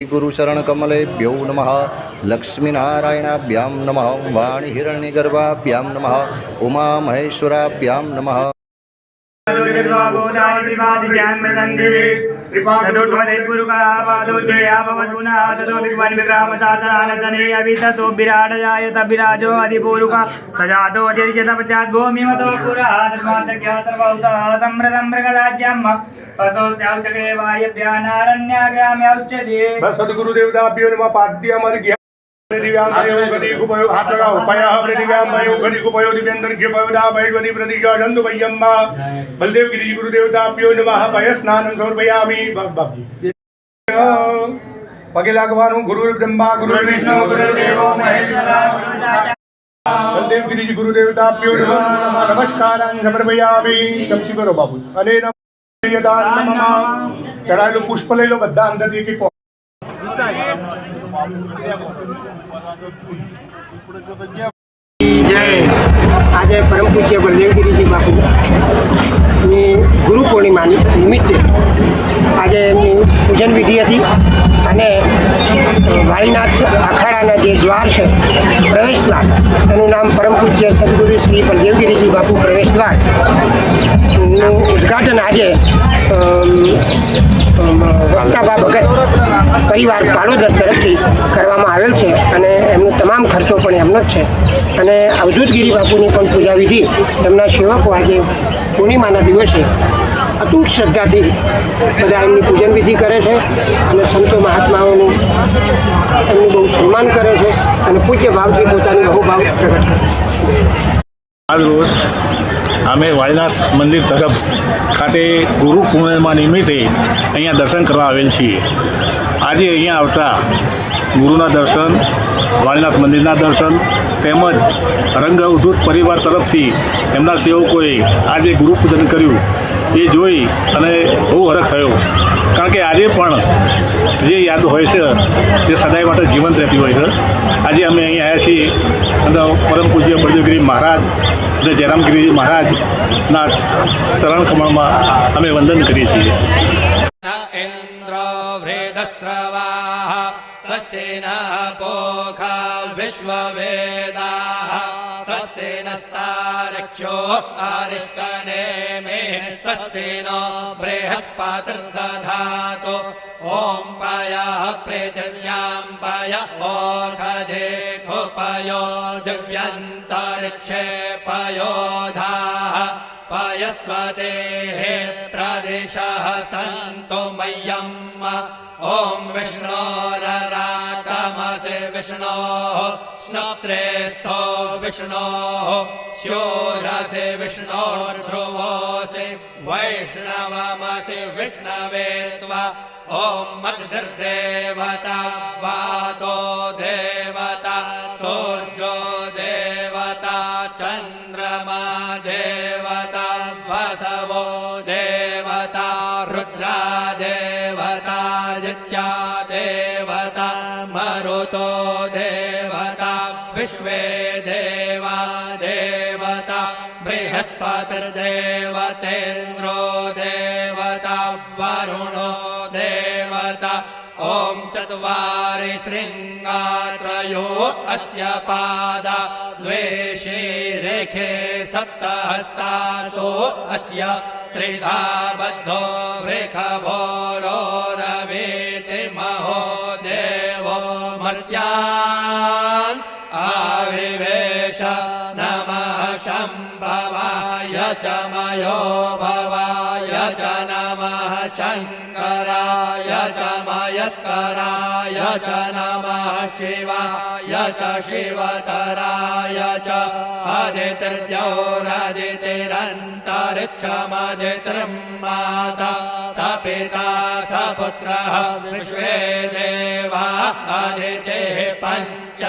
गुरुचरणकमलेभ्यो नमः। लक्ष्मीनारायणाभ्यां नमः। वाणीहिरण्यगर्भाभ्यां नमः। उमामहेश्वराभ्यां नमः। विराजो अधिपूरुक सजातो अतिरिचतपश्चात् भूमिमतो पुरातमृतं मृगराज्यम् असोस्याउचके वायव्यानारण्यागाम्याउच्यते। सद्गुरुदेवताभ्यो नमः। पाद्यमर्घ्य दिव्यां गति उपयोग हाथ लगा उपायः दिव्यां गति उपयोग दिव्यंतरिक्ष उपयोदा वैद्वनि प्रदिशा चंदु भयम्मा बलदेव गिरि गुरुदेवताभ्यो नमः। पयस्नानं समर्पयामि। बस बाबू पगे लागवानु। गुरु ब्रह्मा गुरु विष्णु गुरुदेवो महेश्वरा। बलदेव गिरि गुरुदेवताभ्यो नमः। नमस्कारान् समर्पयामि। चमची करो बाबू। अनेन यदान्नमः चढ़ाયેલું પુષ્પ લઈ લો બધા અંદરથી કે जय। आज परम पूज्य बलदेव गिरीजी बापूनी गुरु पूर्णिमा निमित्ते आज पूजन विधि थी અને વાળીનાથ અખાડાના જે દ્વાર છે પ્રવેશ દ્વાર એનું નામ પરમ પૂજ્ય સદગુરુ શ્રી બલદેવગીરીજી બાપુ પ્રવેશ દ્વારનું ઉદ્ઘાટન આજે વસ્તાબા ભગત પરિવાર પાલોદર તરફથી કરવામાં આવેલ છે અને એમનો તમામ ખર્ચો પણ એમનો જ છે અને અવધૂતગીરી બાપુની પણ પૂજા વિધિ એમના સેવકો આજે પૂર્ણિમાના દિવસે અતૂટ શ્રદ્ધાથી બધા એમની પૂજન વિધિ કરે છે અને સંતો મહાત્માઓનું એમનું બહુ સન્માન કરે છે અને પૂજ્ય ભાવથી પોતાની અહોભાવ પ્રગટ કરે છે। આજ રોજ અમે વાળીનાથ મંદિર તરફ ખાતે ગુરુ પૂર્ણિમા નિમિત્તે અહીંયા દર્શન કરવા આવેલ છીએ। આજે અહીંયા આવતા ગુરુના દર્શન, વાળીનાથ મંદિરના દર્શન તેમજ રંગ અવધૂત પરિવાર તરફથી એમના સેવકોએ આજે ગુરુ પૂજન કર્યું એ જોઈ અને બહુ હરખ થયો, કારણ કે આજે પણ જે યાદ હોય છે તે સદાય માટે જીવંત રહેતી હોય છે। આજે અમે અહીં આવ્યા છીએ અને પરમ પૂજ્ય બળદેવગીરી મહારાજ અને જયરામગીરી મહારાજના ચરણ કમળમાં અમે વંદન કરીએ છીએ। स्वस्ति नः पूषा विश्ववेदाः स्वस्ति नस्तारक्षो अरिष्टनेमिः स्वस्ति नो बृहस्पतिर्दधातु ॐ पयः पृथिव्यां पय ओषधे खुपयो दिव्यन्तरिक्षे पयोधाः पयस्वतेः प्रदिशः सन्तु मह्यम्। ॐ विष्णोरराटमसि विष्णोः स्नप्त्रेस्थो विष्णोः स्योरसि विष्णोर्ध्रुवोऽसि वैष्णवमसि विष्णवे त्वा। ॐ अग्निर्देवता वातो देवता सूर्यो देवता चन्द्रमा देवता वसवो देवता रुद्रा देवता नित्या देवता मरुतो देवता विश्वे देवा देवता बृहस्पतिर्देवतेन्द्रो देवता वरुणो देवता। ॐ चत्वारि शृङ्गात्रयो अस्य पादा द्वे शीरेखे सप्तहस्तासो अस्य त्रिधा बद्धो वृषभोरो रवेति महो देवो मर्त्यान् आविवेश। नमः शम्भवाय च मयो भवाय च नमः शङ्कराय च मयस्कराय च नमः शिवाय च शिवतराय च आदित्यौरादितिरन्तरिक्षमदितिर्माता स पिता स पुत्रः विश्वे देवा आदितेः पञ्च